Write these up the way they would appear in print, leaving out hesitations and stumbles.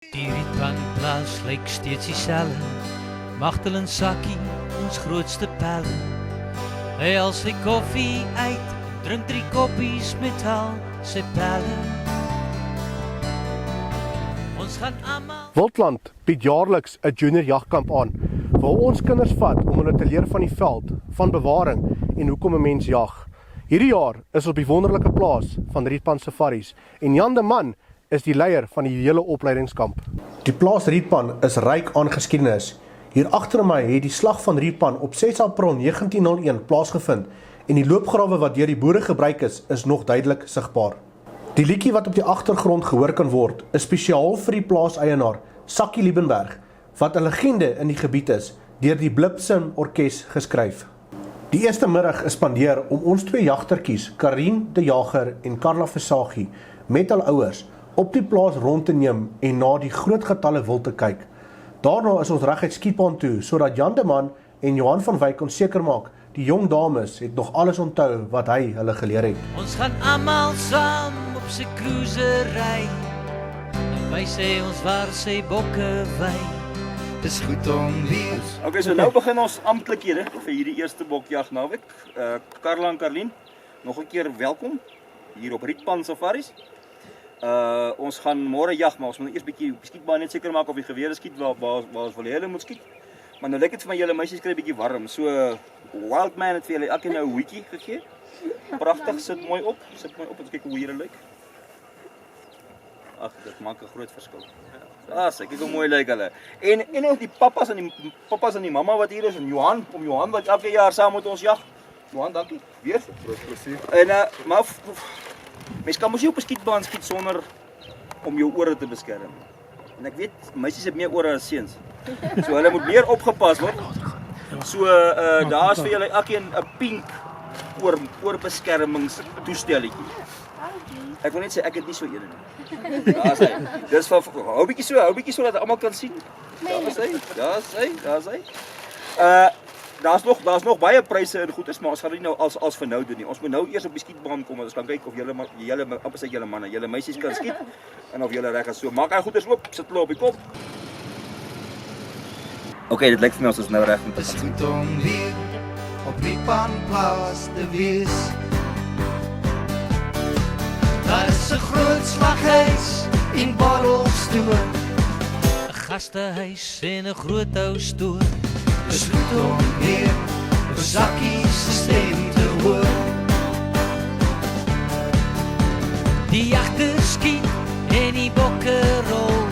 Die rietpanplaas lyk steeds dieselfde. Magtel en Sakkie, ons grootste pelle. Hy haal sy koffie uit, drink 3 koppies met al sy pelle. Ons gaan almal Wildland bied jaarliks 'n junior jagkamp aan, waar ons kinders vat om hulle te leer van die veld, van bewaring en hoekom 'n mens jag. Hierdie jaar is op die wonderlike plaas van Rietpan Safaris en Jan de Man is die leier van die hele opleidingskamp. Die plaas Rietpan is ryk aan geskiedenis. Hier agter my het die slag van Rietpan op 6 April 1901 plaasgevind en die loopgrawe wat deur die boere gebruik is nog duidelik sigbaar. Die liedjie wat op die agtergrond gehoor kan word, is spesiaal vir die plaaseienaar, Sakkie Liebenberg, wat 'n legende in die gebied is, deur die Blipsim Orkes geskryf. Die eerste middag is spandeer om ons 2 jagtertjies, Karin de Jager en Carla Versaghi, met hul ouers, op die plaas rond te neem en na die groot getalle wild te kyk. Daarna is ons reguit skietbaan toe, sodat Jan de Man en Johan van Wyk ons seker maak, die jong dames het nog alles onthou wat hy hulle geleer het. Ons gaan almal saam op sy cruiser ry. En wys hy ons waar sy bokke wy. Dis goed om weer. Okay, so nou begin ons amptlikhede vir hierdie eerste bokjag naweek. Carla en Karlien, nog 'n keer welkom hier op Rietpan Safaris. Ons gaan môre jag, maar ons moet eers bietjie op die skietbaan net seker maak of die gewere skiet waar ons wil hê hulle moet skiet. Maar nou lyk dit vir my julle meisies kry 'n bietjie warm. So Wildman het vir julle elkeen nou 'n hoedjie gegee. Pragtig, sit mooi op. Ons kyk hoe julle lyk. Ag, dit maak 'n groot verskil. Kyk hoe mooi lyk hulle. En ook die pappas en die mamma wat hier is en Johan wat elke jaar saam met ons jag. Johan, dankie. Weer. Groot plesier. En maar mens kan mos nie op 'n skietbaan skiet sonder om jou ore te beskerm. En ek weet meisies het meer ore as seuns. So hulle moet meer opgepas word. So daar's vir julle elkeen 'n pink oorbeskermingstoestelletjie. Ek wil net sê ek het nie so een nie. Daar's hy. Dis van hou bietjie so dat almal kan sien. Daar's hy. Daar's nog baie pryse en goedes, maar ons gaan dit nou als vir nou doen nie. Ons moet nou eers op die skietbaan kom en ons gaan kyk of julle amper sê julle manne, julle meisies kan skiet en of julle reg is. So maak hy goedes oop, sit hulle op die kop. Okay, dit lyk vir my ons is nou reg om te Dis skiet. goed om weer op Rietpan plaas te wees. Daar is 'n groot slaghuis en borrelstoer, 'n gastehuis en 'n groot ou stoer. Dis goed om weer 'n Sakkie se stem te hoor. Die jagters skiet en die bokke rol,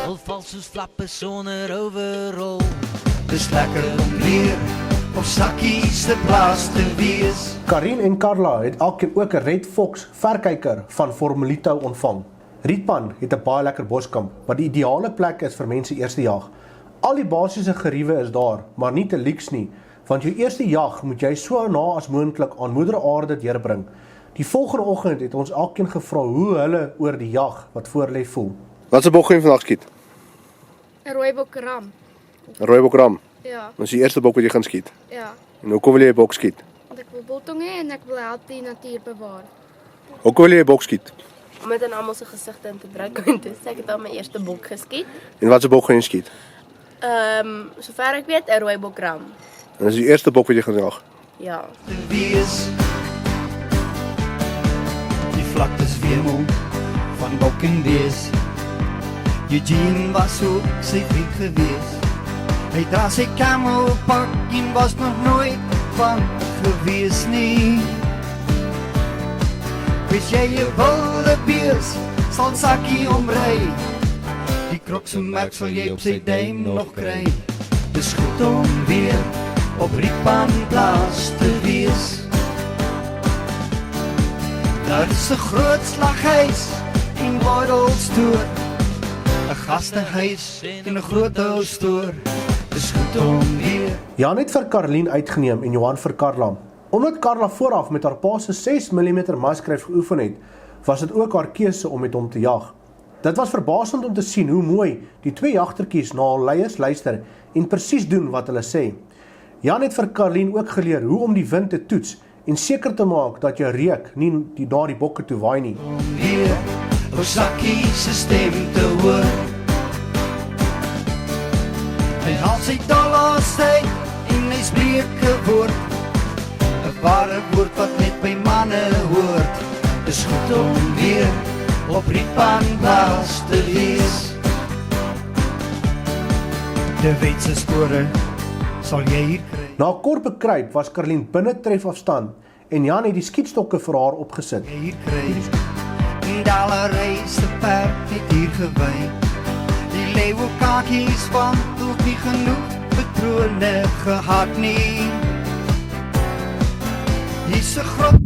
al val soos flappe sonder overrol. Dis lekker om weer op Sakkie se plaas te wees. Karin en Carla het elkeen ook 'n Red Fox verkyker van Formulito ontvang. Rietpan het 'n baie lekker boskamp wat die ideale plek is vir mense eerste jag. Al die basiese geriewe is daar, maar nie te luks nie, want jou eerste jag moet jy so na as moontlik aan moeder aarde deurbring. Die volgende oggend het ons elkeen gevra hoe hulle oor die jag wat voor lê voel. Wat se bok gaan jy vandag skiet? 'n Rooibok ram. 'n Rooibok ram. Ja, Ons is die eerste bok wat jy gaan skiet. ja. En hoekom wil jy 'n bok skiet? Want ek wil biltong hê en ek wil help die natuur bewaar. Hoekom wil jy 'n bok skiet? Om dit in almal se gesigte in te bring. En dis ek het al my eerste bok geskiet. En wat se bok gaan jy skiet? Sover ek weet, 'n rooibok ram. En dis die eerste bok wat jy gaan jag. Ja. Te wees. Die vlaktes weermol van bok en wees. Eugene was ook sy vriend gewees. Hy dra sy kamelpak en was nog nooit van gewees nie. Wees jy 'n wilde bees, sal Sakkie omry. Die krok se merk sal jy op sy duim nog kry. Dis goed om weer op Rietpan plaas te wees. Daar is 'n groot slaghuis en borrelstoer, 'n gastehuis en 'n groot ou stoer. Dis goed om weer. Jan het vir Karlien uitgeneem en Johan vir Carla. Omdat Carla vooraf met haar pa se 6mm maskryf geoefen het, was dit ook haar keuse om met hom te jag. Dit was verbasend om te sien hoe mooi die 2 jagtertjies na hul leiers luister en presies doen wat hulle sê. Jan het vir Karlien ook geleer hoe om die wind te toets en seker te maak dat jou reuk nie na die bokke toe waai nie. Om weer op Sakkie se stem te hoor. ware woord wat net by manne hoort. Dis goed om weer op Rietpanplaas te wees. De Wetse spore sal jy hier kry. Na 'n kort bekruip was Karlien binne trefafstand en Jan het die skietstokke vir haar opgesit. Hier kry. Die allerrijste perd het hier gewy. Die leeuwkakies want ook nie genoeg patrone gehad nie. Hier's 'n groot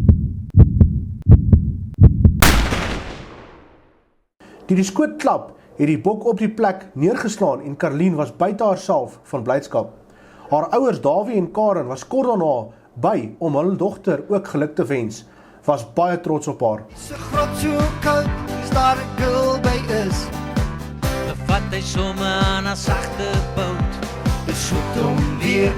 Die skootklap het die bok op die plek neergeslaan en Karlien was buite haarself van blydskap. Haar ouers Dawie en Karen was kort daarna by om hul dogter ook geluk te wens. Was baie trots op haar. so groot so koud, is daar 'n girl by is. Vat hy sommer aan 'n sagte boot. Dis goed om weer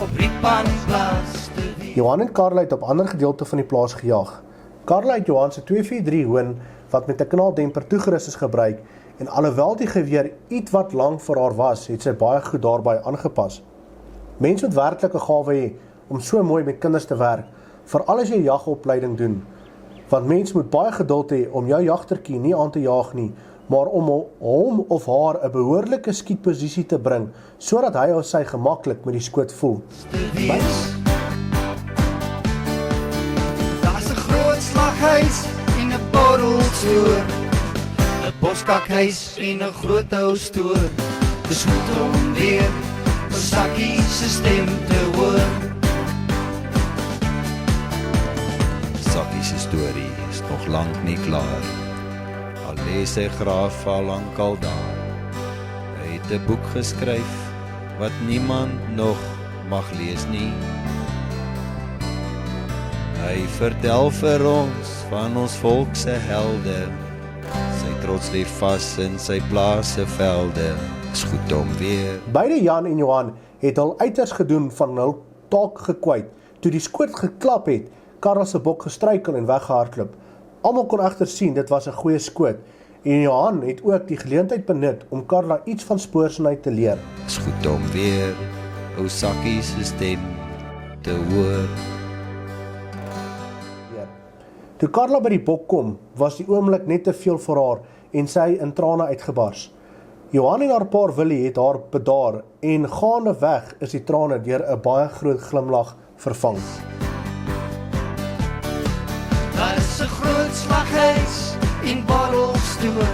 op Rietpanplaas te wees. Johan en Karla het op ander gedeelte van die plaas gejag. Karla het Johan se 243 hoon wat met 'n knaldemper toegerus is gebruik en alhoewel die geweer iets wat lank vir haar was, het sy baie goed daarbey aangepas. Mense moet werklik 'n gawe hê om so mooi met kinders te werk, veral as jy jagopleiding doen. Want mens moet baie geduld hê om jou jagtertjie nie aan te jaag nie, maar om hom of haar 'n behoorlike skietposisie te bring, sodat hy of sy gemaklik met die skoot voel. Daar's 'n groot slaghuis en 'n borrelstoer, 'n boskakhuis en 'n groot ou stoer. Dis goed om weer 'n sakkie se stem te hoor. Sakkie se storie is nog lank nie klaar. Al lê sy graaf al lank al daar. Hy het 'n boek geskryf wat niemand nog mag lees nie. Hy vertel vir ons van ons volk se helde. Sy trots lê vas in sy plaas se velde. Is goed om weer. Beide Jan en Johan het hul uiters gedoen van hul taak gekwyt. Toe die skoot geklap het, Karel se bok gestruikel en weggehardloop. Almal kon egter sien dit was 'n goeie skoot en Johan het ook die geleentheid benut om Karla iets van spoorsnyd te leer. Is goed om weer ou Sakkie se stem te hoor. Toe Karla by die bok kom, was die oomblik net te veel vir haar en sy in trane uitgebars. Johan en haar pa Willie het haar bedaar en gaandeweg is die trane deur 'n baie groot glimlag vervang. Daar is 'n groot slaghuis en borrelstoer,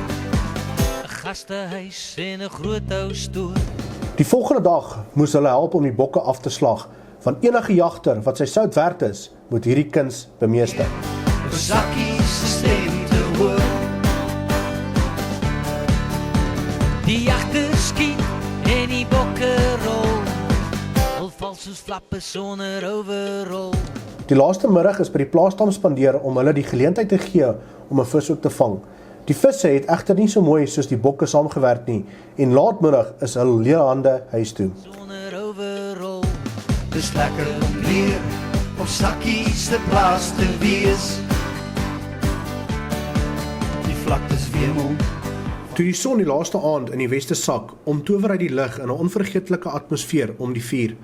'n gastehuis en 'n groot ou stoel. Die volgende dag moes hulle help om die bokke af te slag, want enige jagter wat sy sout werd is, moet hierdie kuns bemeester. 'n sakkie se stem te hoor. Die jagter skiet en die bokke rol. Al val soos flappe sonder overrol. Die laaste middag is by die plaasdam spandeer om hulle die geleentheid te gee om 'n vis ook te vang. Die visse het egter nie so mooi soos die bokke saamgewerk nie en laatmiddag is hulle leerhande huis toe. Sonder overrol. Dis lekker om weer op sakkie se plaas te wees. Die vlaktes wemel. Toe die son die laaste aand in die weste sak, omtower hy die lig in 'n onvergeetlike atmosfeer om die vuur.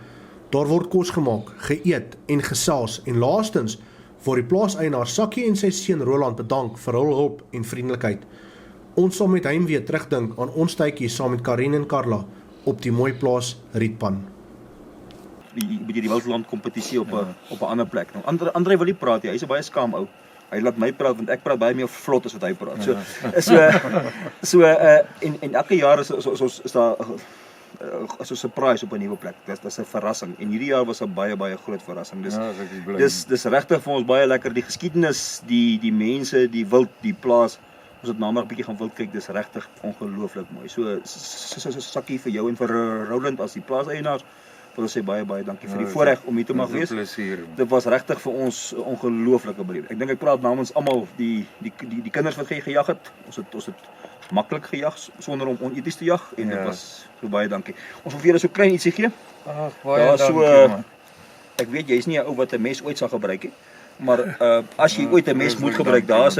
Daar word kos gemaak, geëet en gesels en laastens word die plaaseienaar Sakkie en sy seun Roland bedank vir hul hulp en vriendelikheid. Ons sal met heimwee terugdink aan ons tydjie saam met Karien en Karla op die mooi plaas Rietpan. Die Woudland kompetisie op 'n ander plek. Nou Andre wil nie praat nie. Hy's 'n baie skaam ou. Hy laat my praat want ek praat baie meer vlot as wat hy praat. En elke jaar is daar so 'n surprise op 'n nuwe plek. Dis 'n verrassing en hierdie jaar was 'n baie groot verrassing. Dis regtig vir ons baie lekker die geskiedenis, die mense, die wild, die plaas. Ons het nou maar 'n bietjie gaan wild kyk. Dis regtig ongelooflik mooi. So Sakkie vir jou en vir Roland as die plaaseienaars. Wil sê baie dankie vir die voorreg om hier te mag wees. Dit was regtig vir ons 'n ongelooflike belewenis. Ek dink ek praat namens almal die kinders wat gejag het. Ons het maklik gejag sonder om oneties te jag en dit was so baie dankie. Ons wil vir julle so klein ietsie gee. Ag baie dankie man. Ek weet jy's nie 'n ou wat 'n mes ooit sal gebruik nie, maar as jy ooit 'n mes moet gebruik, daar's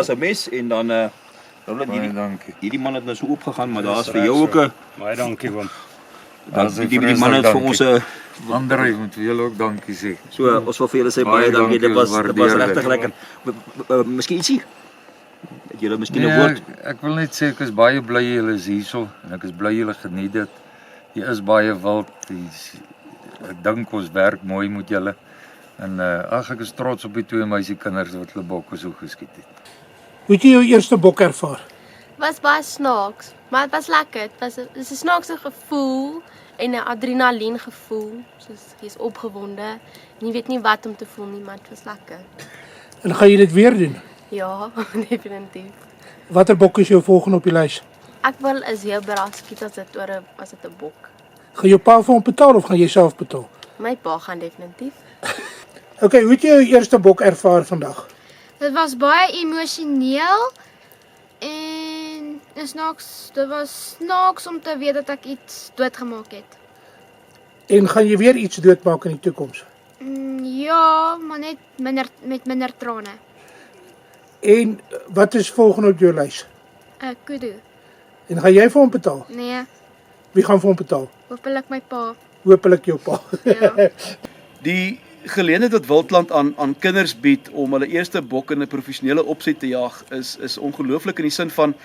'n mes en dan Roland, hierdie man het nou so oopgegaan, maar daar's vir jou ook 'n baie dankie Wim. Die man het vir ons André, moet vir julle ook dankie sê. so ons wil vir julle sê Baie baie dankie. Dit was waardeer regtig dit. lekker. Miskien ietsie? Het julle miskien 'n woord? Ek wil net sê ek is baie bly julle is hierso en ek is bly julle geniet dit. Jy is baie wild. Ek dink ons werk mooi met julle. En ek is trots op die 2 meisiekinders wat hulle bokke so geskiet het. Hoe het jy jou eerste bok ervaar? Was baie snaaks, maar het was lekker. Het was 'n snaakse gevoel en 'n adrenalien gevoel. Soos jy is opgewonde en jy weet nie wat om te voel nie, maar dit was lekker. En gaan jy dit weer doen? Ja, definitief. Watter bok is jou volgende op die lys? Ek wil 'n zebra skiet as dit 'n bok. Gaan jou pa vir hom betaal of gaan jy self betaal? My pa gaan definitief. Okay, hoe het jy jou eerste bok ervaar vandag? Dit was baie emosioneel en dit was snaaks om te weet dat ek iets doodgemaak het. En gaan jy weer iets doodmaak in die toekoms? Ja, maar net met minder trane. En wat is volgende op jou lys? Kudu. En gaan jy vir hom betaal? Nee, Wie gaan vir hom betaal? hopelik my pa. Hopelik jou pa. Ja. Die geleentheid wat Wildland aan kinders bied om hulle eerste bok in 'n professionele opset te jag is ongelooflik in die sin van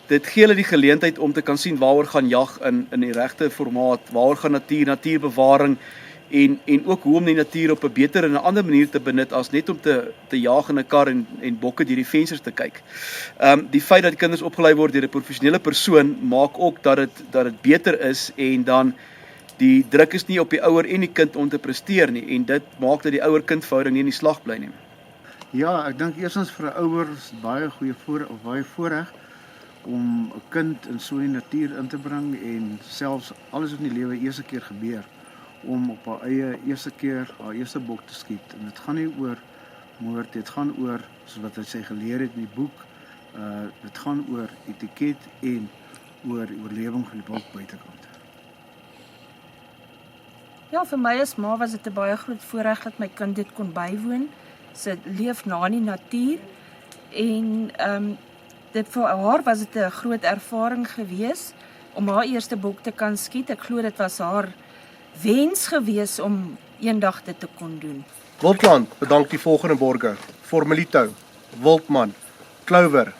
dit gee hulle die geleentheid om te kan sien waaroor gaan jag in die regte formaat, waaroor gaan natuurbewaring en ook hoe om die natuur op 'n beter en 'n ander manier te benut as net om te jaag in 'n kar en bokke deur die vensters te kyk. Die feit dat die kinders opgelei word deur 'n professionele persoon maak ook dat dit beter is en dan die druk is nie op die ouer en die kind om te presteer nie en dit maak dat die ouer-kind verhouding nie in die slag bly nie. Ja, ek dink eerstens vir 'n ouer is baie baie voorreg om 'n kind in so 'n natuur in te bring en selfs alles wat in die lewe eers 'n keer gebeur om op haar eie eerste keer haar eerste bok te skiet. En dit gaan nie oor moord, dit gaan oor soos wat hy sê geleer het in die boek. Dit gaan oor etiket en oor oorlewing van die bok buitekant. Ja, vir my as ma was dit 'n baie groot voorreg dat my kind dit kon bywoon. Sy leef na in die natuur en dit vir haar was dit 'n groot ervaring gewees om haar eerste bok te kan skiet. Ek glo dit was haar wens gewees om eendag dit te kon doen. Wildland bedank die volgende borgers: Formelito, Wildman, Clover,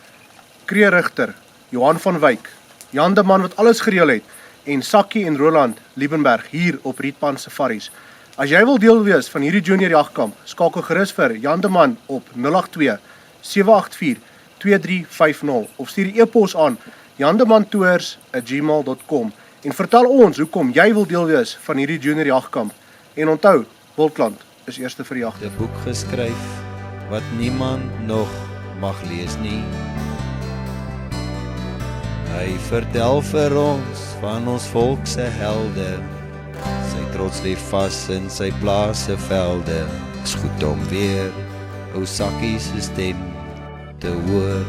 Kreerigter, Johan van Wyk, Jan de Man wat alles gereël het en Sakkie en Roland Liebenberg hier op Rietpan Safaris. As jy wil deel wees van hierdie junior jagkamp, skakel gerus vir Jan de Man op 082 784 2350 of stuur die e-pos aan jandemantours@gmail.com en vertel ons hoekom jy wil deel wees van hierdie junior jagkamp. En onthou, Wildland is eerste vir jag. 'n boek geskryf wat niemand nog mag lees nie. Hy vertel vir ons van ons volk se helde. Sy trots lê vas in sy plaas se velde. Is goed om weer ou Sakkie se stem te hoor.